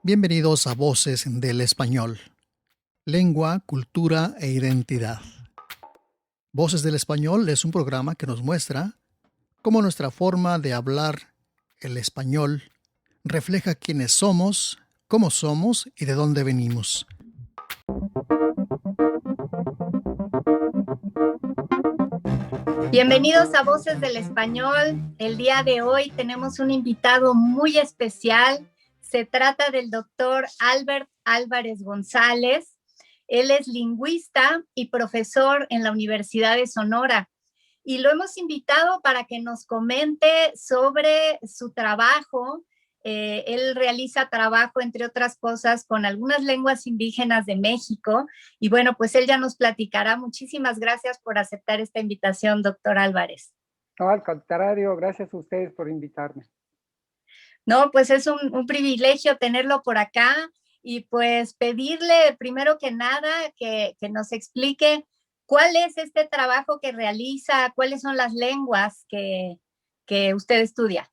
Bienvenidos a Voces del Español, lengua, cultura e identidad. Voces del Español es un programa que nos muestra cómo nuestra forma de hablar el español refleja quiénes somos, cómo somos y de dónde venimos. Bienvenidos a Voces del Español. El día de hoy tenemos un invitado muy especial. Se trata del doctor Albert Álvarez González. Él es lingüista y profesor en la Universidad de Sonora. Y lo hemos invitado para que nos comente sobre su trabajo. Él realiza trabajo, entre otras cosas, con algunas lenguas indígenas de México. Y bueno, pues él ya nos platicará. Muchísimas gracias por aceptar esta invitación, doctor Álvarez. No, al contrario, gracias a ustedes por invitarme. No, pues es un privilegio tenerlo por acá y pues pedirle primero que nada que nos explique cuál es este trabajo que realiza, cuáles son las lenguas que usted estudia.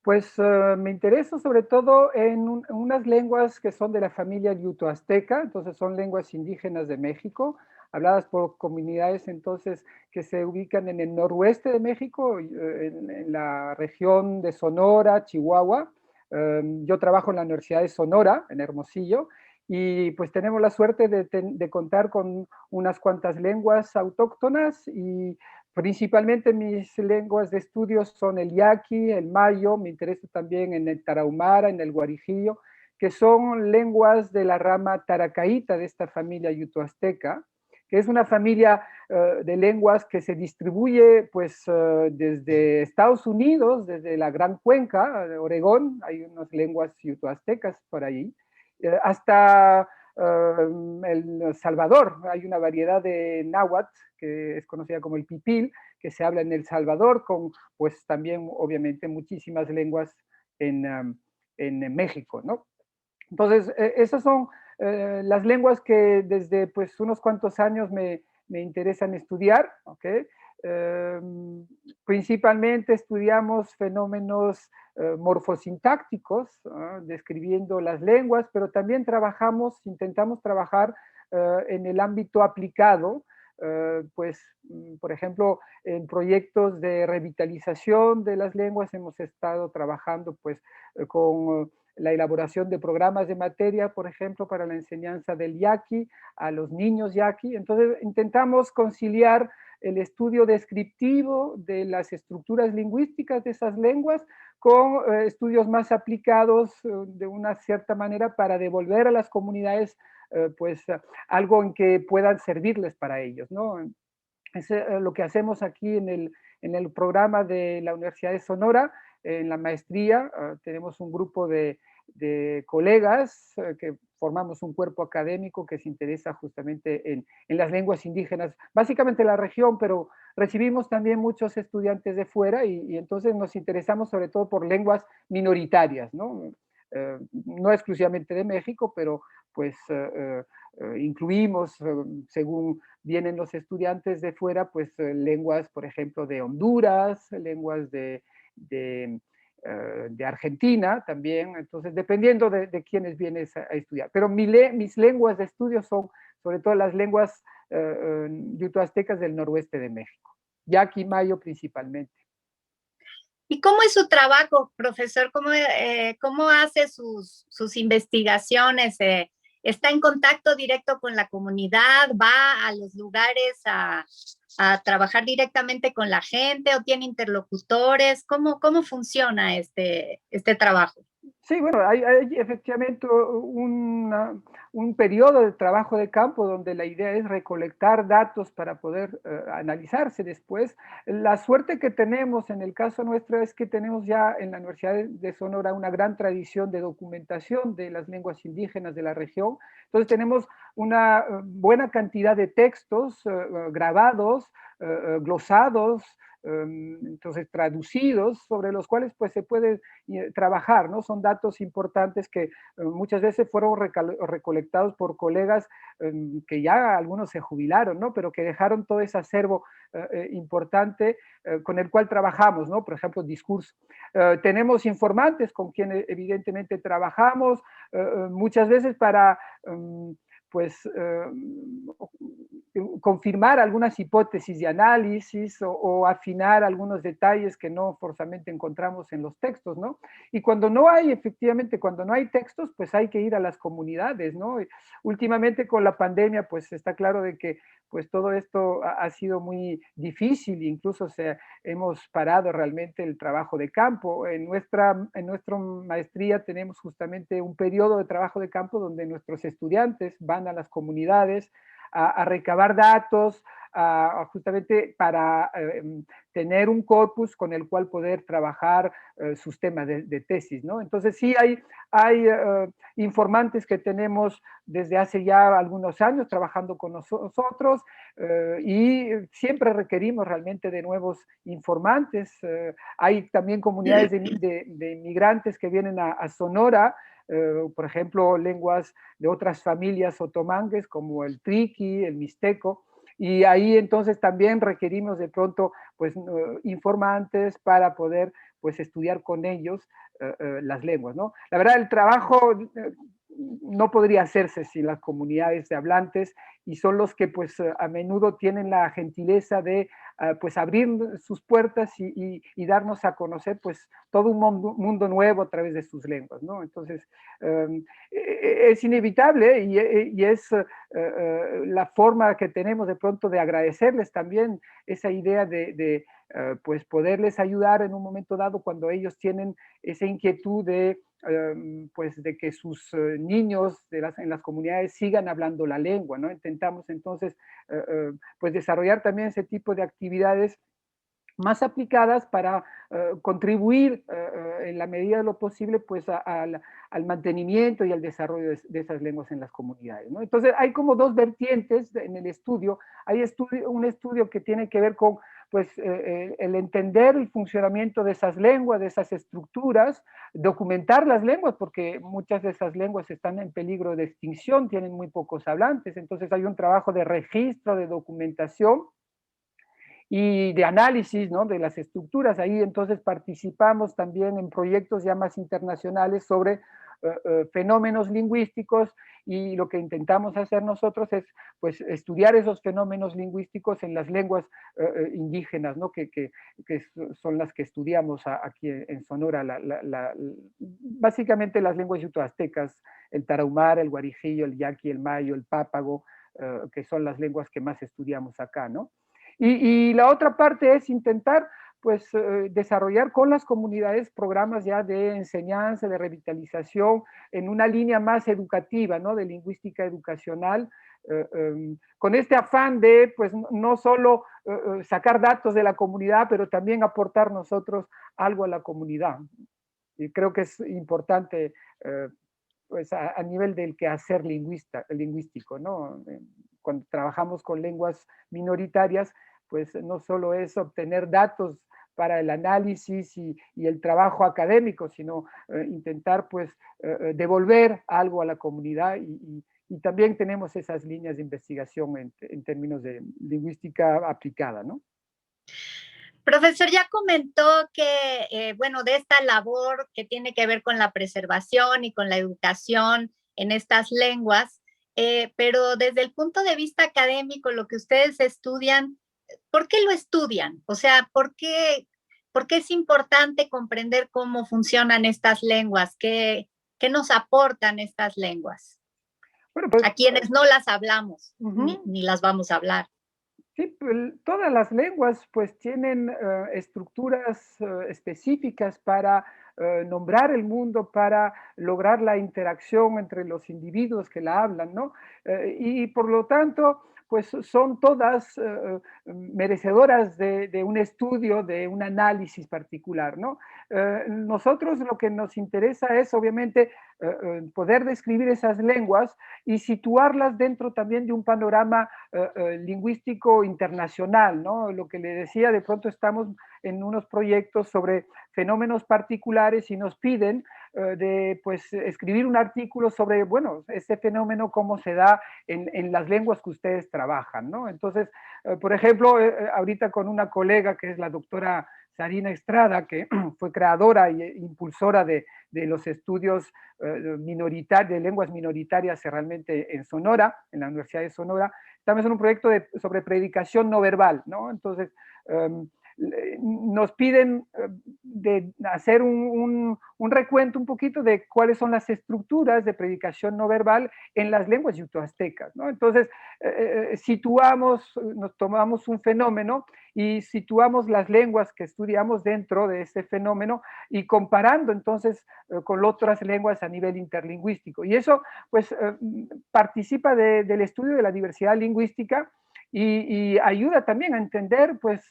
Pues me intereso sobre todo en unas lenguas que son de la familia yuto-azteca, entonces son lenguas indígenas de México, habladas por comunidades entonces que se ubican en el noroeste de México, en la región de Sonora, Chihuahua. Yo trabajo en la Universidad de Sonora, en Hermosillo, y pues tenemos la suerte de contar con unas cuantas lenguas autóctonas y principalmente mis lenguas de estudio son el yaqui, el mayo, me intereso también en el tarahumara, en el guarijillo, que son lenguas de la rama taracaíta de esta familia yuto-azteca, que es una familia de lenguas que se distribuye pues desde Estados Unidos, desde la Gran Cuenca, de Oregón, hay unas lenguas yuto-aztecas por ahí, hasta El Salvador. Hay una variedad de náhuatl que es conocida como el pipil, que se habla en El Salvador, con pues también obviamente muchísimas lenguas en México, ¿no? Entonces, esas son las lenguas que desde pues unos cuantos años me interesan estudiar, ¿ok? Principalmente estudiamos fenómenos morfosintácticos, describiendo las lenguas, pero también intentamos trabajar en el ámbito aplicado, pues, por ejemplo, en proyectos de revitalización de las lenguas hemos estado trabajando pues con la elaboración de programas de materia, por ejemplo, para la enseñanza del yaqui a los niños yaqui. Entonces, intentamos conciliar el estudio descriptivo de las estructuras lingüísticas de esas lenguas con estudios más aplicados de una cierta manera para devolver a las comunidades pues algo en que puedan servirles para ellos, ¿no? Es lo que hacemos aquí en el programa de la Universidad de Sonora, en la maestría. Tenemos un grupo de colegas que formamos un cuerpo académico que se interesa justamente en las lenguas indígenas, básicamente la región, pero recibimos también muchos estudiantes de fuera y entonces nos interesamos sobre todo por lenguas minoritarias, ¿no? No exclusivamente de México, pero pues incluimos, según vienen los estudiantes de fuera, pues lenguas, por ejemplo, de Honduras, lenguas de Argentina también, entonces dependiendo de quiénes vienes a estudiar. Pero mis lenguas de estudio son sobre todo las lenguas yuto-aztecas del noroeste de México, yaqui, mayo principalmente. ¿Y cómo es su trabajo, profesor? ¿Cómo hace sus investigaciones? ¿Está en contacto directo con la comunidad? ¿Va a los lugares a trabajar directamente con la gente o tiene interlocutores? ¿Cómo funciona este trabajo? Sí, bueno, hay efectivamente un periodo de trabajo de campo donde la idea es recolectar datos para poder analizarse después. La suerte que tenemos en el caso nuestro es que tenemos ya en la Universidad de Sonora una gran tradición de documentación de las lenguas indígenas de la región. Entonces tenemos una buena cantidad de textos grabados, glosados, entonces traducidos, sobre los cuales pues se puede trabajar, ¿no? Son datos importantes que muchas veces fueron recolectados por colegas que ya algunos se jubilaron, ¿no? Pero que dejaron todo ese acervo importante con el cual trabajamos, ¿no? Por ejemplo, discurso. Tenemos informantes con quienes evidentemente trabajamos, muchas veces para pues confirmar algunas hipótesis de análisis o afinar algunos detalles que no forzosamente encontramos en los textos, ¿no? Y cuando no hay, efectivamente, cuando no hay textos, pues hay que ir a las comunidades, ¿no? Y últimamente con la pandemia, pues está claro de que pues todo esto ha sido muy difícil, incluso hemos parado realmente el trabajo de campo. En nuestra maestría tenemos justamente un periodo de trabajo de campo donde nuestros estudiantes van a las comunidades a recabar datos, justamente para tener un corpus con el cual poder trabajar sus temas de tesis, ¿no? Entonces sí hay informantes que tenemos desde hace ya algunos años trabajando con nosotros y siempre requerimos realmente de nuevos informantes. Hay también comunidades de inmigrantes que vienen a Sonora, por ejemplo, lenguas de otras familias otomangues como el triqui, el mixteco, y ahí entonces también requerimos de pronto pues informantes para poder pues estudiar con ellos las lenguas, ¿no? La verdad, el trabajo no podría hacerse sin las comunidades de hablantes y son los que pues a menudo tienen la gentileza de pues abrir sus puertas y darnos a conocer pues todo un mundo nuevo a través de sus lenguas, ¿no? Entonces es inevitable y es la forma que tenemos de pronto de agradecerles también esa idea de pues poderles ayudar en un momento dado cuando ellos tienen esa inquietud de pues de que sus niños en las comunidades sigan hablando la lengua, ¿no? Intentamos entonces pues desarrollar también ese tipo de actividades más aplicadas para contribuir en la medida de lo posible pues al mantenimiento y al desarrollo de esas lenguas en las comunidades, ¿no? Entonces hay como dos vertientes en el estudio. Hay un estudio que tiene que ver con pues el entender el funcionamiento de esas lenguas, de esas estructuras, documentar las lenguas, porque muchas de esas lenguas están en peligro de extinción, tienen muy pocos hablantes, entonces hay un trabajo de registro, de documentación y de análisis, ¿no? De las estructuras. Ahí entonces participamos también en proyectos ya más internacionales sobre fenómenos lingüísticos y lo que intentamos hacer nosotros es pues estudiar esos fenómenos lingüísticos en las lenguas indígenas, ¿no? que son las que estudiamos aquí en Sonora, básicamente las lenguas yutoaztecas, el tarahumara, el guarijillo, el yaqui, el mayo, el pápago, que son las lenguas que más estudiamos acá, ¿no? Y la otra parte es intentar pues desarrollar con las comunidades programas ya de enseñanza, de revitalización, en una línea más educativa, ¿no? De lingüística educacional, con este afán de pues no solo sacar datos de la comunidad, pero también aportar nosotros algo a la comunidad. Y creo que es importante pues a nivel del quehacer lingüístico, ¿no? Cuando trabajamos con lenguas minoritarias, pues no solo es obtener datos para el análisis y el trabajo académico, sino intentar pues devolver algo a la comunidad y también tenemos esas líneas de investigación en términos de lingüística aplicada, ¿no? Profesor, ya comentó que, bueno, de esta labor que tiene que ver con la preservación y con la educación en estas lenguas, pero desde el punto de vista académico, lo que ustedes estudian, ¿por qué lo estudian? O sea, por qué es importante comprender cómo funcionan estas lenguas? ¿Qué nos aportan estas lenguas? Bueno, pues, A quienes no las hablamos, uh-huh. ni las vamos a hablar. Sí, todas las lenguas pues tienen estructuras específicas para nombrar el mundo, para lograr la interacción entre los individuos que la hablan, ¿no? Y por lo tanto, pues son todas merecedoras de un estudio, de un análisis particular, ¿no? Nosotros lo que nos interesa es obviamente poder describir esas lenguas y situarlas dentro también de un panorama lingüístico internacional, ¿no? Lo que le decía, de pronto estamos en unos proyectos sobre fenómenos particulares y nos piden de pues escribir un artículo sobre, bueno, este fenómeno, cómo se da en las lenguas que ustedes trabajan, ¿no? Entonces, por ejemplo, ahorita con una colega que es la doctora Sarina Estrada, que fue creadora e impulsora de los estudios minoritarios, de lenguas minoritarias realmente en Sonora, en la Universidad de Sonora, estamos en un proyecto sobre predicación no verbal, ¿no? Entonces, nos piden de hacer un recuento un poquito de cuáles son las estructuras de predicación no verbal en las lenguas yutoaztecas, ¿no? Entonces, nos tomamos un fenómeno y situamos las lenguas que estudiamos dentro de ese fenómeno y comparando entonces con otras lenguas a nivel interlingüístico. Y eso, pues, participa del estudio de la diversidad lingüística y ayuda también a entender pues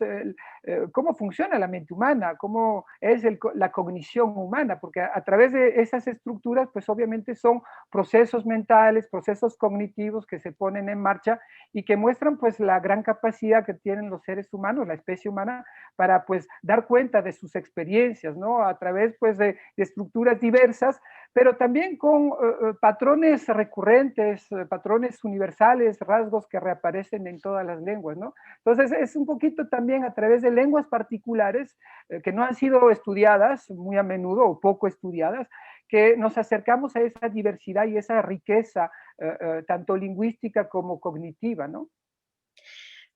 cómo funciona la mente humana, cómo es la cognición humana, porque a través de esas estructuras pues obviamente son procesos mentales, procesos cognitivos que se ponen en marcha y que muestran pues la gran capacidad que tienen los seres humanos, la especie humana, para pues dar cuenta de sus experiencias, ¿no? A través pues de estructuras diversas, pero también con patrones recurrentes, patrones universales, rasgos que reaparecen en todas las lenguas, ¿no? Entonces es un poquito también a través de lenguas particulares que no han sido estudiadas muy a menudo o poco estudiadas, que nos acercamos a esa diversidad y esa riqueza tanto lingüística como cognitiva, ¿no?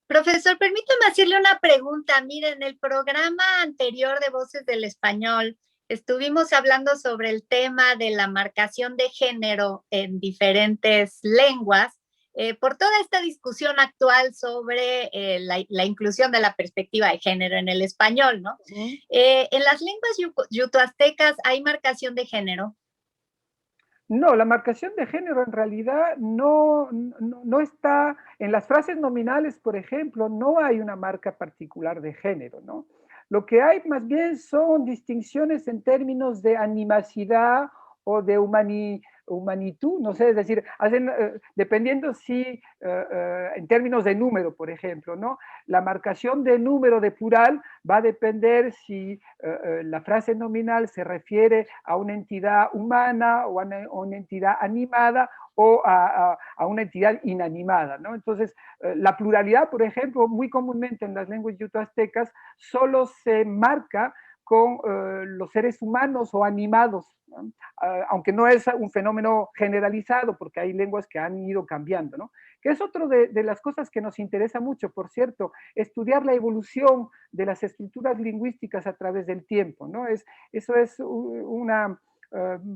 Profesor, permítame hacerle una pregunta. Mire, en el programa anterior de Voces del Español estuvimos hablando sobre el tema de la marcación de género en diferentes lenguas, por toda esta discusión actual sobre la inclusión de la perspectiva de género en el español, ¿no? En las lenguas yutoaztecas hay marcación de género. No, la marcación de género en realidad no está, en las frases nominales, por ejemplo, no hay una marca particular de género, ¿no? Lo que hay más bien son distinciones en términos de animacidad o de humanitud, no sé, es decir, dependiendo si, en términos de número, por ejemplo, ¿no? La marcación de número de plural va a depender si la frase nominal se refiere a una entidad humana o a una entidad animada o a una entidad inanimada, ¿no? Entonces, la pluralidad, por ejemplo, muy comúnmente en las lenguas yutoaztecas solo se marca con los seres humanos o animados, ¿no? Aunque no es un fenómeno generalizado, porque hay lenguas que han ido cambiando, ¿no? Que es otro de las cosas que nos interesa mucho, por cierto, estudiar la evolución de las estructuras lingüísticas a través del tiempo, ¿no? Eso es una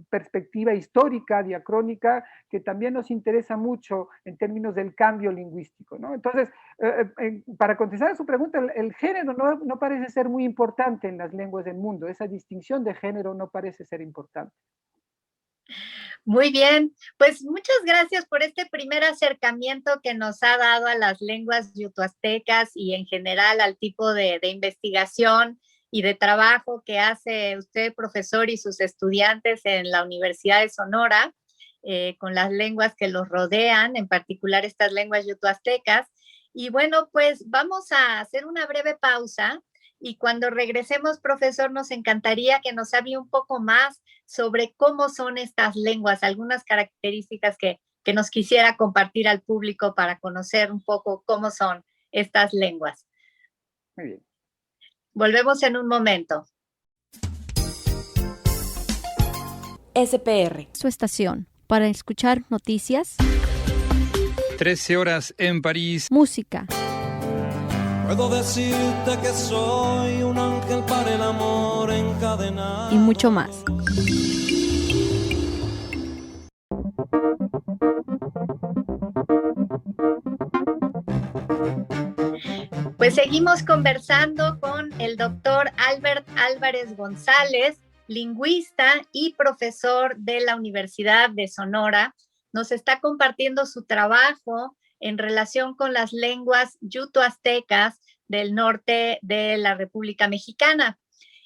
perspectiva histórica, diacrónica, que también nos interesa mucho en términos del cambio lingüístico, ¿no? Entonces, para contestar a su pregunta, el género no parece ser muy importante en las lenguas del mundo, esa distinción de género no parece ser importante. Muy bien, pues muchas gracias por este primer acercamiento que nos ha dado a las lenguas yutoaztecas y en general al tipo de investigación y de trabajo que hace usted, profesor, y sus estudiantes en la Universidad de Sonora, con las lenguas que los rodean, en particular estas lenguas yutoaztecas. Y bueno, pues vamos a hacer una breve pausa y cuando regresemos, profesor, nos encantaría que nos hable un poco más sobre cómo son estas lenguas, algunas características que nos quisiera compartir al público para conocer un poco cómo son estas lenguas. Muy bien. Volvemos en un momento. SPR, su estación, para escuchar noticias, 13 horas en París, música, puedo decirte que soy un ángel para el amor encadenado y mucho más. Pues seguimos conversando con el doctor Albert Álvarez González, lingüista y profesor de la Universidad de Sonora. Nos está compartiendo su trabajo en relación con las lenguas yuto-aztecas del norte de la República Mexicana.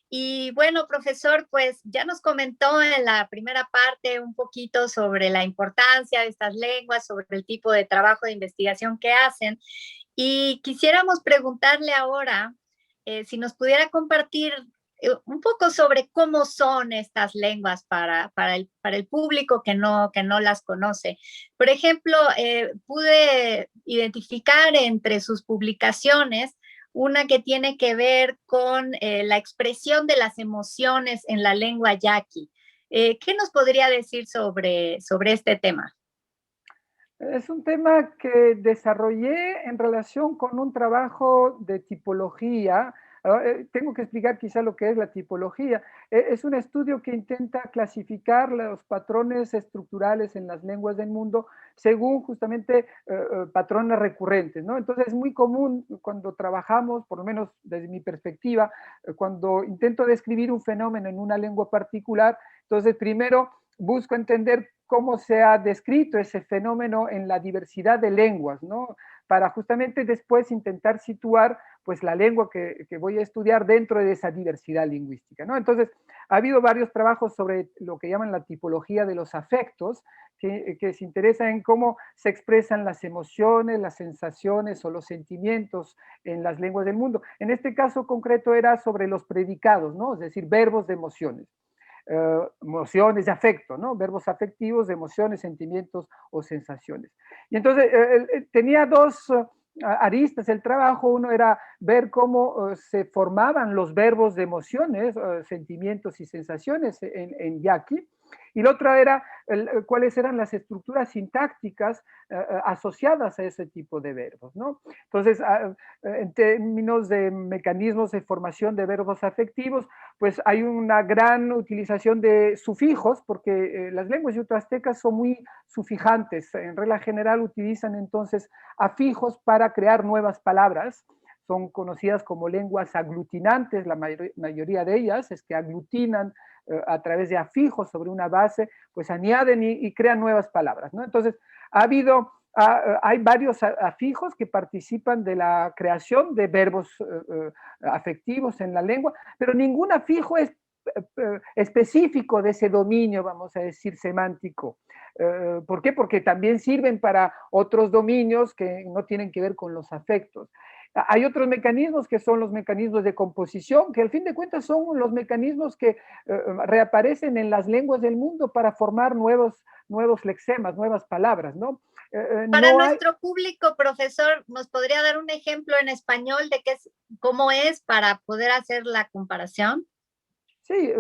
Y bueno, profesor, pues ya nos comentó en la primera parte un poquito sobre la importancia de estas lenguas, sobre el tipo de trabajo de investigación que hacen. Y quisiéramos preguntarle ahora si nos pudiera compartir un poco sobre cómo son estas lenguas para el público que no las conoce. Por ejemplo, pude identificar entre sus publicaciones una que tiene que ver con la expresión de las emociones en la lengua yaqui. ¿Qué nos podría decir sobre este tema? Es un tema que desarrollé en relación con un trabajo de tipología. Tengo que explicar quizá lo que es la tipología. Es un estudio que intenta clasificar los patrones estructurales en las lenguas del mundo según justamente patrones recurrentes, ¿no? Entonces es muy común cuando trabajamos, por lo menos desde mi perspectiva, cuando intento describir un fenómeno en una lengua particular, entonces primero busco entender cómo se ha descrito ese fenómeno en la diversidad de lenguas, ¿no? Para justamente después intentar situar pues la lengua que voy a estudiar dentro de esa diversidad lingüística, ¿no? Entonces, ha habido varios trabajos sobre lo que llaman la tipología de los afectos, que se interesa en cómo se expresan las emociones, las sensaciones o los sentimientos en las lenguas del mundo. En este caso concreto era sobre los predicados, ¿no? Es decir, verbos de emociones. Emociones de afecto, ¿no? Verbos afectivos de emociones, sentimientos o sensaciones. Y entonces tenía dos aristas el trabajo. Uno era ver cómo se formaban los verbos de emociones, sentimientos y sensaciones en yaqui. Y la otra era cuáles eran las estructuras sintácticas asociadas a ese tipo de verbos, ¿no? Entonces, en términos de mecanismos de formación de verbos afectivos, pues hay una gran utilización de sufijos, porque las lenguas yuto-aztecas son muy sufijantes. En regla general utilizan entonces afijos para crear nuevas palabras. Son conocidas como lenguas aglutinantes, la mayoría de ellas es que aglutinan a través de afijos sobre una base, pues añaden y crean nuevas palabras, ¿no? Entonces, hay varios afijos que participan de la creación de verbos afectivos en la lengua, pero ningún afijo es específico de ese dominio, vamos a decir, semántico. ¿Por qué? Porque también sirven para otros dominios que no tienen que ver con los afectos. Hay otros mecanismos que son los mecanismos de composición, que al fin de cuentas son los mecanismos que reaparecen en las lenguas del mundo para formar nuevos lexemas, nuevas palabras, ¿no? Para nuestro público, profesor, ¿nos podría dar un ejemplo en español de cómo es para poder hacer la comparación? Sí,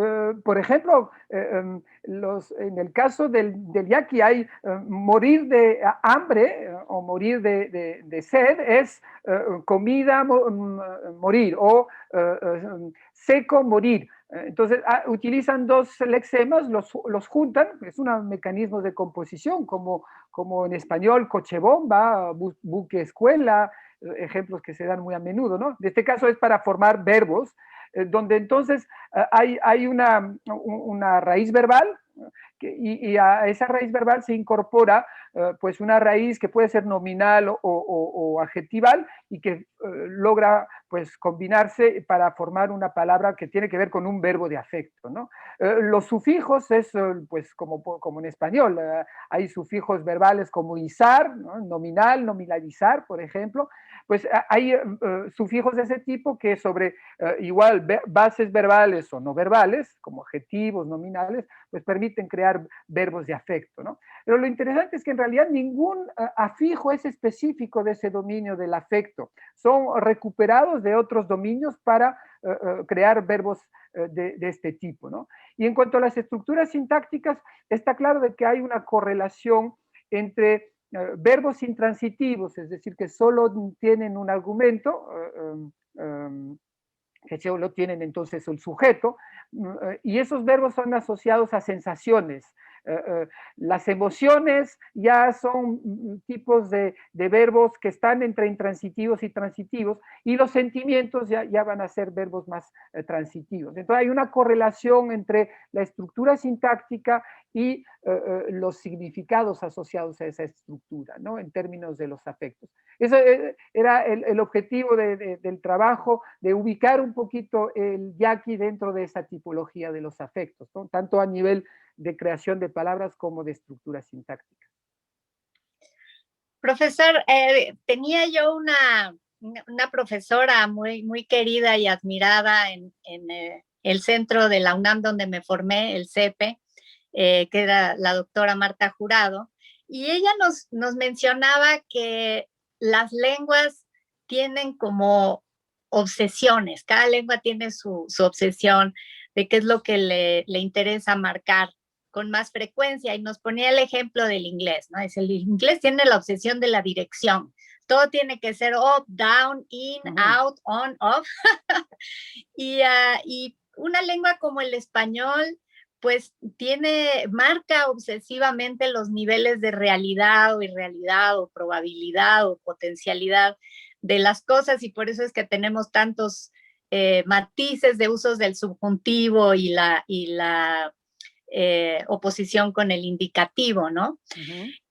por ejemplo, en el caso del yaqui hay morir de hambre o morir de sed es comida, morir, o seco, morir. Entonces utilizan dos lexemas, los juntan, es un mecanismo de composición, como en español coche bomba, buque escuela, ejemplos que se dan muy a menudo, ¿no? En este caso es para formar verbos, donde entonces hay una raíz verbal, y a esa raíz verbal se incorpora pues una raíz que puede ser nominal o adjetival, y que logra pues combinarse para formar una palabra que tiene que ver con un verbo de afecto, ¿no? Los sufijos es pues como en español, hay sufijos verbales como izar, ¿no? Nominal, nominalizar, por ejemplo. Pues hay sufijos de ese tipo que sobre igual bases verbales o no verbales, como adjetivos, nominales, pues permiten crear verbos de afecto, ¿no? Pero lo interesante es que en realidad ningún afijo es específico de ese dominio del afecto. Son recuperados de otros dominios para crear verbos de este tipo, ¿no? Y en cuanto a las estructuras sintácticas, está claro de que hay una correlación entre verbos intransitivos, es decir, que solo tienen un argumento, que solo tienen entonces el sujeto, y esos verbos son asociados a sensaciones. Las emociones ya son tipos de verbos que están entre intransitivos y transitivos, y los sentimientos ya van a ser verbos más transitivos. Entonces hay una correlación entre la estructura sintáctica y los significados asociados a esa estructura, ¿no? En términos de los afectos. Eso era el objetivo del trabajo, de ubicar un poquito el yaqui dentro de esa tipología de los afectos, ¿no? Tanto a nivel de creación de palabras como de estructura sintáctica. Profesor, tenía yo una profesora muy querida y admirada en el centro de la UNAM donde me formé, el CEPE, que era la doctora Marta Jurado, y ella nos mencionaba que las lenguas tienen como obsesiones, cada lengua tiene su obsesión de qué es lo que le interesa marcar con más frecuencia, y nos ponía el ejemplo del inglés, ¿no? Dice, el inglés tiene la obsesión de la dirección, todo tiene que ser up, down, in, out, on, off, y una lengua como el español, pues marca obsesivamente los niveles de realidad o irrealidad o probabilidad o potencialidad de las cosas, y por eso es que tenemos tantos matices de usos del subjuntivo y la oposición con el indicativo, ¿no?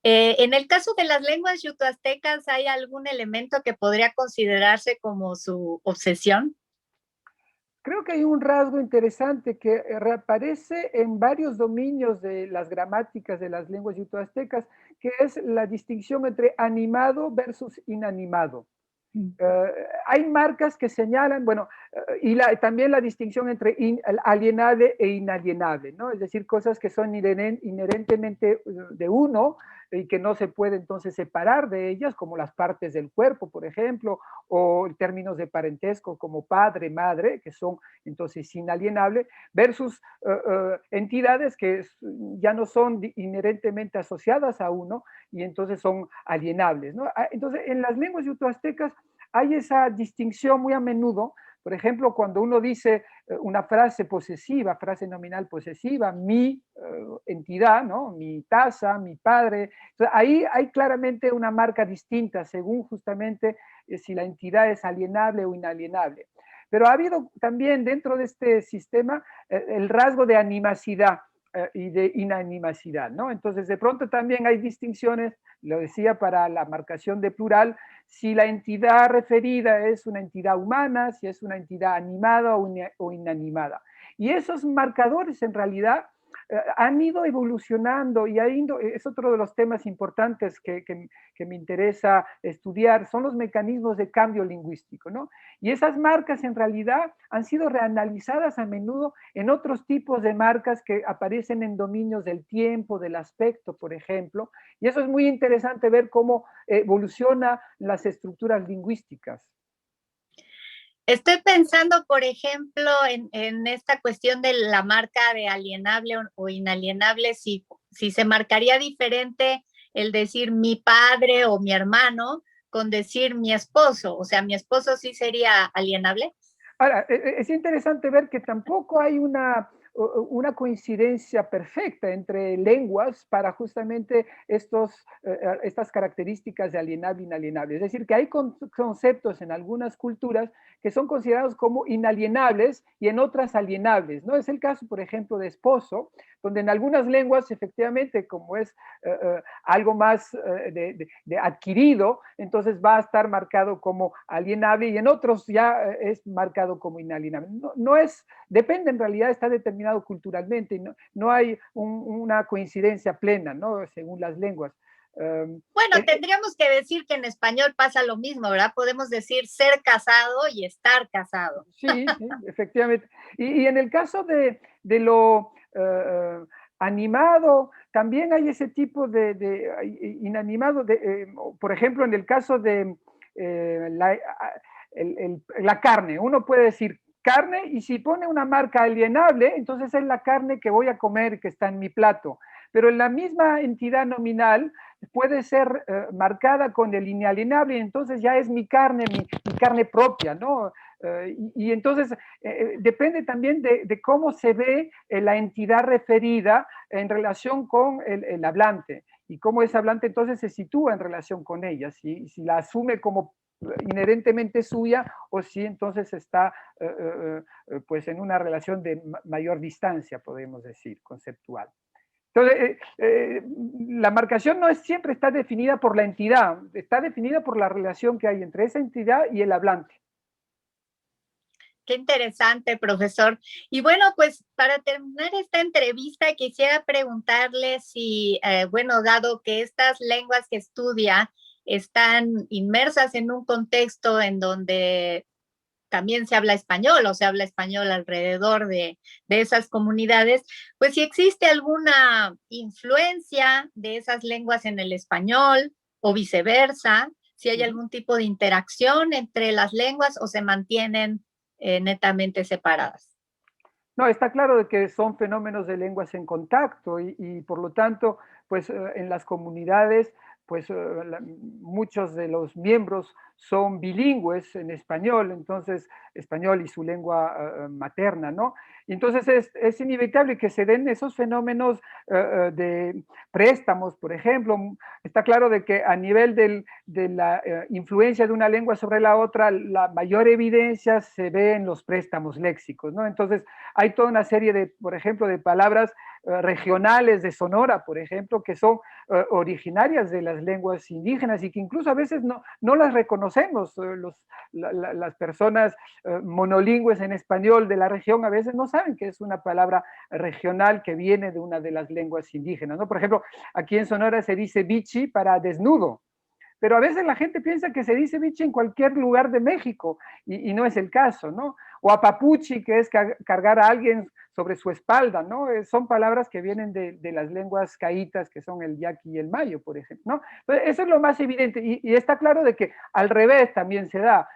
En el caso de las lenguas yutoaztecas, ¿hay algún elemento que podría considerarse como su obsesión? Creo que hay un rasgo interesante que reaparece en varios dominios de las gramáticas de las lenguas yutoaztecas, que es la distinción entre animado versus inanimado. Hay marcas que señalan, bueno, y también la distinción entre alienable e inalienable, ¿no? Es decir, cosas que son inherentemente de uno y que no se puede entonces separar de ellas, como las partes del cuerpo, por ejemplo, o en términos de parentesco como padre, madre, que son entonces inalienables, versus entidades que ya no son inherentemente asociadas a uno y entonces son alienables, ¿no? Entonces, en las lenguas yutoaztecas hay esa distinción muy a menudo. Por ejemplo, cuando uno dice una frase posesiva, frase nominal posesiva, mi entidad, ¿no? Mi taza, mi padre. Entonces, ahí hay claramente una marca distinta según justamente si la entidad es alienable o inalienable. Pero ha habido también dentro de este sistema el rasgo de animacidad y de inanimacidad, ¿no? Entonces, de pronto también hay distinciones, lo decía, para la marcación de plural, si la entidad referida es una entidad humana, si es una entidad animada o inanimada. Y esos marcadores en realidad han ido evolucionando y es otro de los temas importantes que me interesa estudiar, son los mecanismos de cambio lingüístico, ¿no? Y esas marcas en realidad han sido reanalizadas a menudo en otros tipos de marcas que aparecen en dominios del tiempo, del aspecto, por ejemplo, y eso es muy interesante ver cómo evolucionan las estructuras lingüísticas. Estoy pensando, por ejemplo, en esta cuestión de la marca de alienable o inalienable, si se marcaría diferente el decir mi padre o mi hermano con decir mi esposo. O sea, mi esposo sí sería alienable. Ahora, es interesante ver que tampoco hay una coincidencia perfecta entre lenguas para justamente estas características de alienable e inalienable. Es decir, que hay conceptos en algunas culturas que son considerados como inalienables y en otras alienables, ¿no? Es el caso, por ejemplo, de esposo, donde en algunas lenguas, efectivamente, como es algo más de adquirido, entonces va a estar marcado como alienable y en otros ya es marcado como inalienable. No es, depende en realidad, está determinado culturalmente, no hay una coincidencia plena, ¿no? Según las lenguas. Bueno, tendríamos que decir que en español pasa lo mismo, ¿verdad? Podemos decir ser casado y estar casado. Sí, sí, efectivamente. Y en el caso de lo animado, también hay ese tipo de inanimado, por ejemplo, en el caso de la carne, uno puede decir carne y si pone una marca alienable, entonces es la carne que voy a comer que está en mi plato. Pero en la misma entidad nominal puede ser marcada con el inalienable y entonces ya es mi carne propia, ¿no? Y entonces depende también de cómo se ve la entidad referida en relación con el hablante y cómo ese hablante entonces se sitúa en relación con ella, si la asume como inherentemente suya o si entonces está pues en una relación de mayor distancia, podemos decir, conceptual. Entonces, la marcación no siempre está definida por la entidad, está definida por la relación que hay entre esa entidad y el hablante. Qué interesante, profesor. Y bueno, pues para terminar esta entrevista, quisiera preguntarle si, bueno, dado que estas lenguas que estudia están inmersas en un contexto en donde también se habla español o se habla español alrededor de esas comunidades, pues si existe alguna influencia de esas lenguas en el español o viceversa, si hay algún tipo de interacción entre las lenguas o se mantienen netamente separadas. No, está claro de que son fenómenos de lenguas en contacto y por lo tanto, pues en las comunidades, pues muchos de los miembros son bilingües en español, entonces español y su lengua materna, ¿no? Y entonces es inevitable que se den esos fenómenos de préstamos, por ejemplo. Está claro de que a nivel de la influencia de una lengua sobre la otra, la mayor evidencia se ve en los préstamos léxicos, ¿no? Entonces hay toda una serie de, por ejemplo, de palabras regionales de Sonora, por ejemplo, que son originarias de las lenguas indígenas y que incluso a veces no las reconocemos. Las personas monolingües en español de la región a veces no saben que es una palabra regional que viene de una de las lenguas indígenas, ¿no? Por ejemplo, aquí en Sonora se dice bichi para desnudo, pero a veces la gente piensa que se dice bichi en cualquier lugar de México y no es el caso, ¿no? O apapuchi, que es cargar a alguien sobre su espalda, ¿no? Son palabras que vienen de las lenguas caítas, que son el yaqui y el mayo, por ejemplo, ¿no? Entonces, eso es lo más evidente y está claro de que al revés también se da.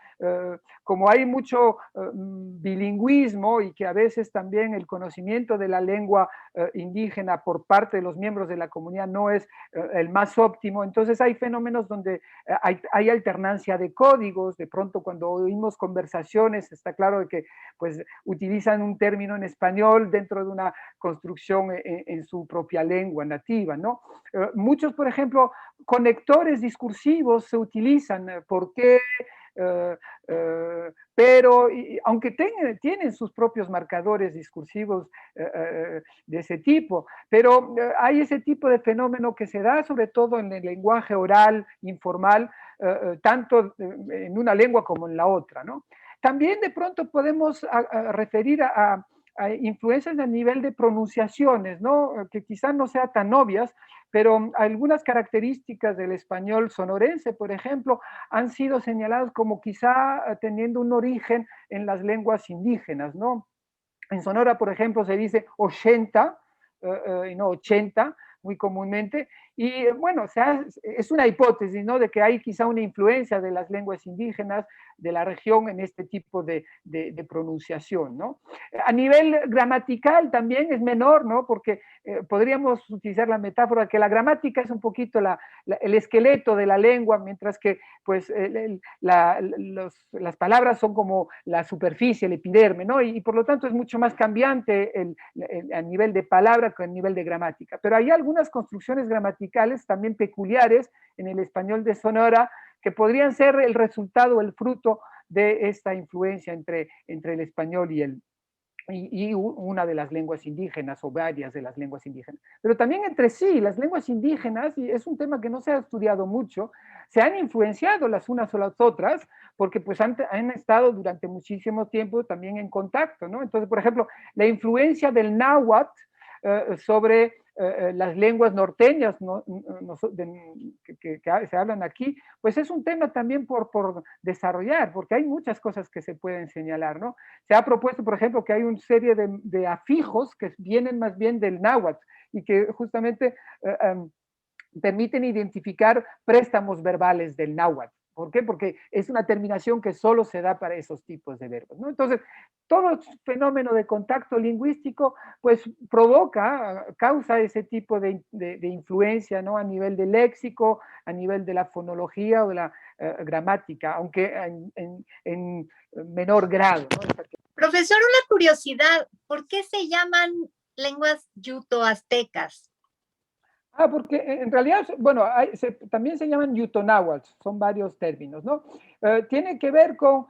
Como hay mucho bilingüismo y que a veces también el conocimiento de la lengua indígena por parte de los miembros de la comunidad no es el más óptimo, entonces hay fenómenos donde hay alternancia de códigos. De pronto cuando oímos conversaciones está claro de que pues utilizan un término en español dentro de una construcción en su propia lengua nativa, ¿no? Muchos, por ejemplo, conectores discursivos se utilizan. ¿Por qué? Pero aunque tienen sus propios marcadores discursivos de ese tipo, pero hay ese tipo de fenómeno que se da sobre todo en el lenguaje oral, informal, tanto en una lengua como en la otra, ¿no? También de pronto podemos referir a influencias a nivel de pronunciaciones, ¿no? Que quizás no sean tan obvias, pero algunas características del español sonorense, por ejemplo, han sido señaladas como quizá teniendo un origen en las lenguas indígenas, ¿no? En Sonora, por ejemplo, se dice 80, y no 80, muy comúnmente, y bueno, o sea, es una hipótesis, ¿no? De que hay quizá una influencia de las lenguas indígenas de la región en este tipo de pronunciación, ¿no? A nivel gramatical también es menor, ¿no? Porque podríamos utilizar la metáfora que la gramática es un poquito el esqueleto de la lengua, mientras que pues las palabras son como la superficie, el epiderme, ¿no? Y por lo tanto es mucho más cambiante a nivel de palabra que a nivel de gramática. Pero hay algunas construcciones gramaticales también peculiares en el español de Sonora que podrían ser el resultado, el fruto de esta influencia entre el español y una de las lenguas indígenas o varias de las lenguas indígenas. Pero también entre sí, las lenguas indígenas, y es un tema que no se ha estudiado mucho, se han influenciado las unas o las otras porque pues han estado durante muchísimo tiempo también en contacto, ¿no? Entonces, por ejemplo, la influencia del náhuatl sobre las lenguas norteñas, ¿no? que se hablan aquí, pues es un tema también por desarrollar, porque hay muchas cosas que se pueden señalar, ¿no? Se ha propuesto, por ejemplo, que hay una serie de afijos que vienen más bien del náhuatl y que justamente permiten identificar préstamos verbales del náhuatl. ¿Por qué? Porque es una terminación que solo se da para esos tipos de verbos, ¿no? Entonces, todo fenómeno de contacto lingüístico, pues causa ese tipo de influencia, ¿no? A nivel del léxico, a nivel de la fonología o de la gramática, aunque en menor grado, ¿no? Profesor, una curiosidad, ¿por qué se llaman lenguas yuto-aztecas? Porque en realidad, bueno, también se llaman yutonáhuatl, son varios términos, ¿no? Tiene que ver con,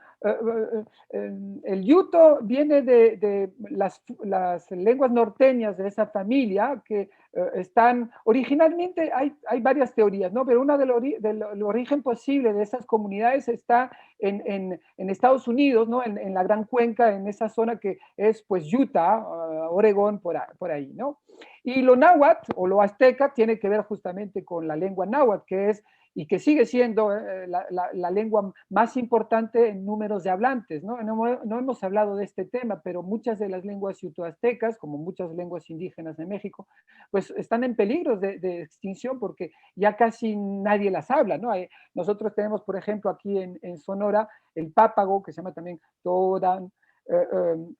el yuto viene de las lenguas norteñas de esa familia que están, originalmente hay varias teorías, ¿no? Pero una del origen posible de esas comunidades está en Estados Unidos, ¿no? En la Gran Cuenca, en esa zona que es pues Utah, Oregón, por ahí, ¿no? Y lo náhuatl o lo azteca tiene que ver justamente con la lengua náhuatl, que es y que sigue siendo la lengua más importante en números de hablantes, ¿no? No hemos hablado de este tema, pero muchas de las lenguas yuto-aztecas, como muchas lenguas indígenas de México, pues están en peligro de extinción porque ya casi nadie las habla, ¿no? Nosotros tenemos, por ejemplo, aquí en Sonora, el pápago, que se llama también Todan,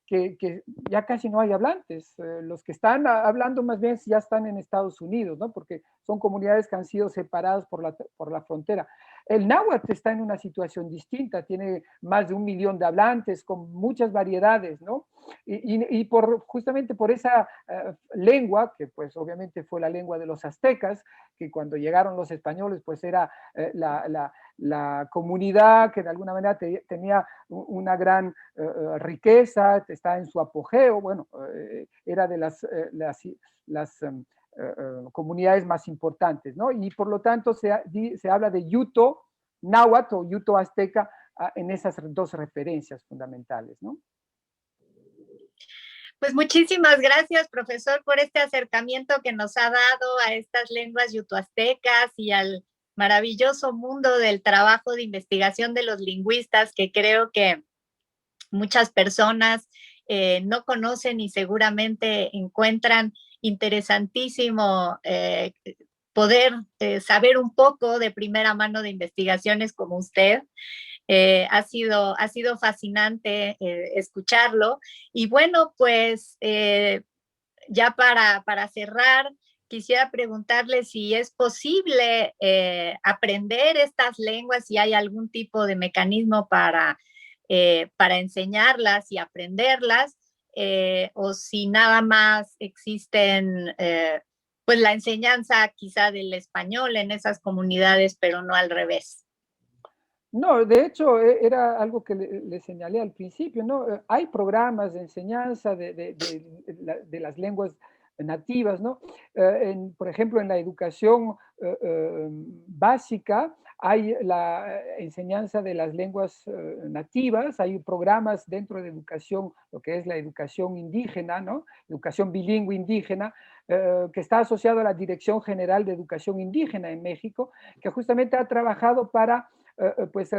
que ya casi no hay hablantes. Los que están hablando más bien ya están en Estados Unidos, ¿no? Porque son comunidades que han sido separadas por la frontera. El náhuatl está en una situación distinta, tiene más de 1 millón de hablantes con muchas variedades, ¿no? Y justamente por esa lengua, que pues obviamente fue la lengua de los aztecas, que cuando llegaron los españoles pues era la comunidad que de alguna manera tenía una gran riqueza, está en su apogeo, bueno, era de las comunidades más importantes, ¿no? Y por lo tanto se habla de yuto náhuatl o yuto azteca en esas dos referencias fundamentales, ¿no? Pues muchísimas gracias, profesor, por este acercamiento que nos ha dado a estas lenguas yuto-aztecas y al maravilloso mundo del trabajo de investigación de los lingüistas, que creo que muchas personas no conocen y seguramente encuentran interesantísimo poder saber un poco de primera mano de investigaciones como usted. Ha sido fascinante escucharlo. Y bueno, pues ya para cerrar, quisiera preguntarle si es posible aprender estas lenguas, si hay algún tipo de mecanismo para enseñarlas y aprenderlas, o si nada más existen pues la enseñanza quizá del español en esas comunidades, pero no al revés. No, de hecho, era algo que le señalé al principio, ¿no? Hay programas de enseñanza de las lenguas nativas, ¿no? Por ejemplo, en la educación básica hay la enseñanza de las lenguas nativas, hay programas dentro de educación, lo que es la educación indígena, ¿no? Educación bilingüe indígena, que está asociado a la Dirección General de Educación Indígena en México, que justamente ha trabajado para pues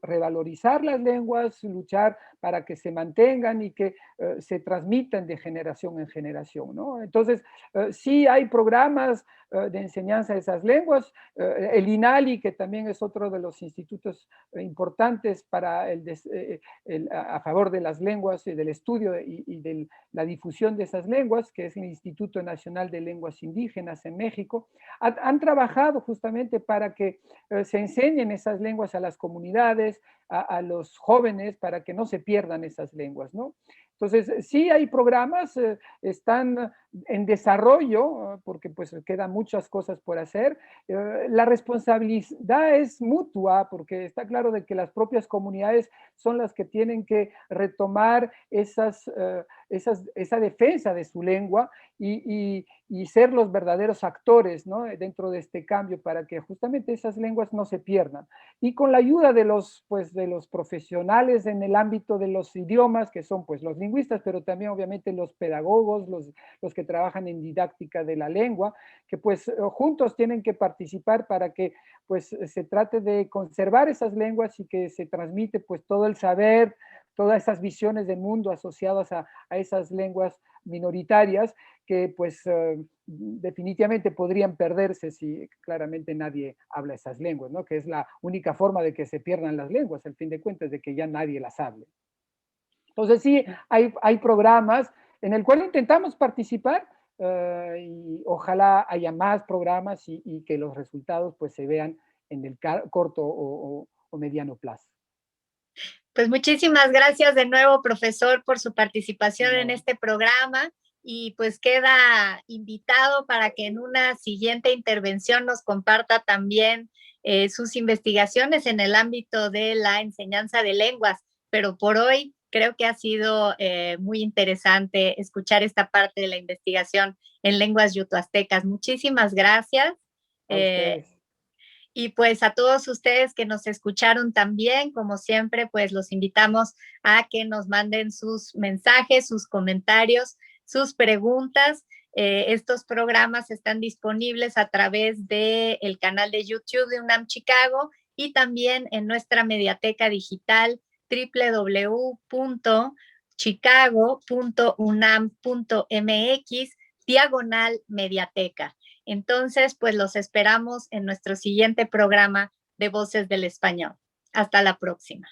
revalorizar las lenguas, luchar para que se mantengan y que se transmitan de generación en generación, ¿no? Entonces, sí hay programas de enseñanza de esas lenguas. El INALI, que también es otro de los institutos importantes para a favor de las lenguas y del estudio y de la difusión de esas lenguas, que es el Instituto Nacional de Lenguas Indígenas en México, han trabajado justamente para que se enseñen esas lenguas a las comunidades, a los jóvenes, para que no se pierdan esas lenguas, ¿no? Entonces, sí hay programas, están en desarrollo, porque pues quedan muchas cosas por hacer. La responsabilidad es mutua, porque está claro de que las propias comunidades son las que tienen que retomar esa defensa de su lengua y ser los verdaderos actores, ¿no? Dentro de este cambio para que justamente esas lenguas no se pierdan. Y con la ayuda de los profesionales en el ámbito de los idiomas, que son pues los lingüistas, pero también obviamente los pedagogos, los que trabajan en didáctica de la lengua, que pues juntos tienen que participar para que pues se trate de conservar esas lenguas y que se transmite pues todo el saber, todas esas visiones del mundo asociadas a esas lenguas minoritarias que pues definitivamente podrían perderse si claramente nadie habla esas lenguas, ¿no? Que es la única forma de que se pierdan las lenguas, al fin de cuentas, de que ya nadie las hable. Entonces sí, hay programas en el cual intentamos participar y ojalá haya más programas y que los resultados pues se vean en el corto o mediano plazo. Pues muchísimas gracias de nuevo, profesor, por su participación en este programa y pues queda invitado para que en una siguiente intervención nos comparta también sus investigaciones en el ámbito de la enseñanza de lenguas. Pero por hoy creo que ha sido muy interesante escuchar esta parte de la investigación en lenguas yuto-aztecas. Muchísimas gracias. A ustedes. Y pues a todos ustedes que nos escucharon también, como siempre, pues los invitamos a que nos manden sus mensajes, sus comentarios, sus preguntas. Estos programas están disponibles a través del canal de YouTube de UNAM Chicago y también en nuestra mediateca digital www.chicago.unam.mx/mediateca. Entonces, pues los esperamos en nuestro siguiente programa de Voces del Español. Hasta la próxima.